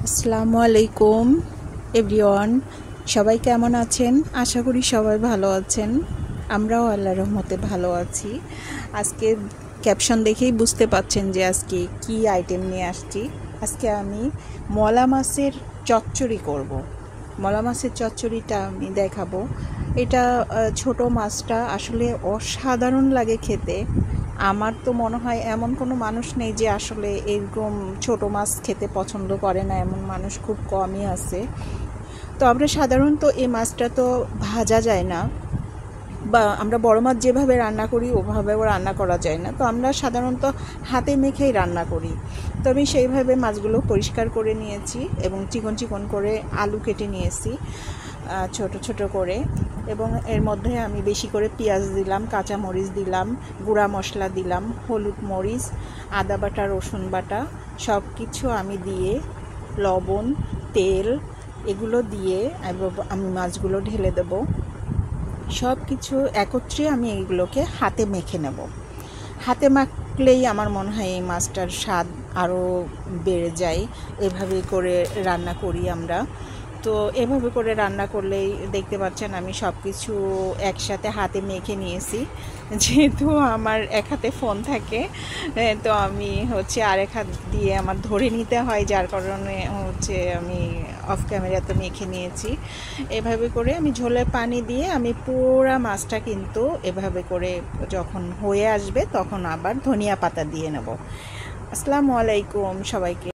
আসসালামু আলাইকুম এভরিওয়ান, সবাই কেমন আছেন? আশা করি সবাই ভালো আছেন। আমরাও আল্লাহর রহমতে ভালো আছি। আজকে ক্যাপশন দেখেই বুঝতে পাচ্ছেন যে আজকে কি আইটেম নিয়ে আসছি। আজকে আমি মলা মাছের চচ্চড়ি করব। মলা মাছের চচ্চড়িটা আমি দেখাবো। এটা ছোট মাছটা আসলে অসাধারণ লাগে খেতে। আমার তো মনে হয় এমন কোনো মানুষ নেই যে আসলে এরকম ছোট মাছ খেতে পছন্দ করে না, এমন মানুষ খুব কমই আছে। তো আমরা সাধারণত এই মাছটা তো ভাজা যায় না, বা আমরা বড় মাছ যেভাবে রান্না করি ওভাবেও রান্না করা যায় না। তো আমরা সাধারণত হাতে মেখেই রান্না করি। তো আমি সেইভাবে মাছগুলো পরিষ্কার করে নিয়েছি এবং চিকন চিকন করে আলু কেটে নিয়েছি ছোট ছোট করে, এবং এর মধ্যে আমি বেশি করে পেঁয়াজ দিলাম, কাঁচা মরিচ দিলাম, গুঁড়া মশলা দিলাম, হলুদ মরিচ, আদা বাটা, রসুন বাটা সব কিছু আমি দিয়ে, লবণ, তেল এগুলো দিয়ে আমি মাছগুলো ঢেলে দেবো। সব কিছু একত্রে আমি এইগুলোকে হাতে মেখে নেব। হাতে মাখলেই আমার মনে হয় এই মাছটার স্বাদ আরও বেড়ে যায়। এভাবে করে রান্না করি আমরা। তো এভাবে করে রান্না করলেই দেখতে পাচ্ছেন আমি সব কিছু একসাথে হাতে মেখে নিয়েছি। যেহেতু আমার এক হাতে ফোন থাকে, তো আমি আরেক হাত দিয়ে আমার ধরে নিতে হয়, যার কারণে আমি অফ ক্যামেরাতে মেখে নিয়েছি। এভাবে করে আমি ঝোলে পানি দিয়ে আমি পুরো মাছটা কিন্তু এভাবে করে যখন হয়ে আসবে তখন আবার ধনিয়া পাতা দিয়ে নেব। আসসালামু আলাইকুম সবাইকে।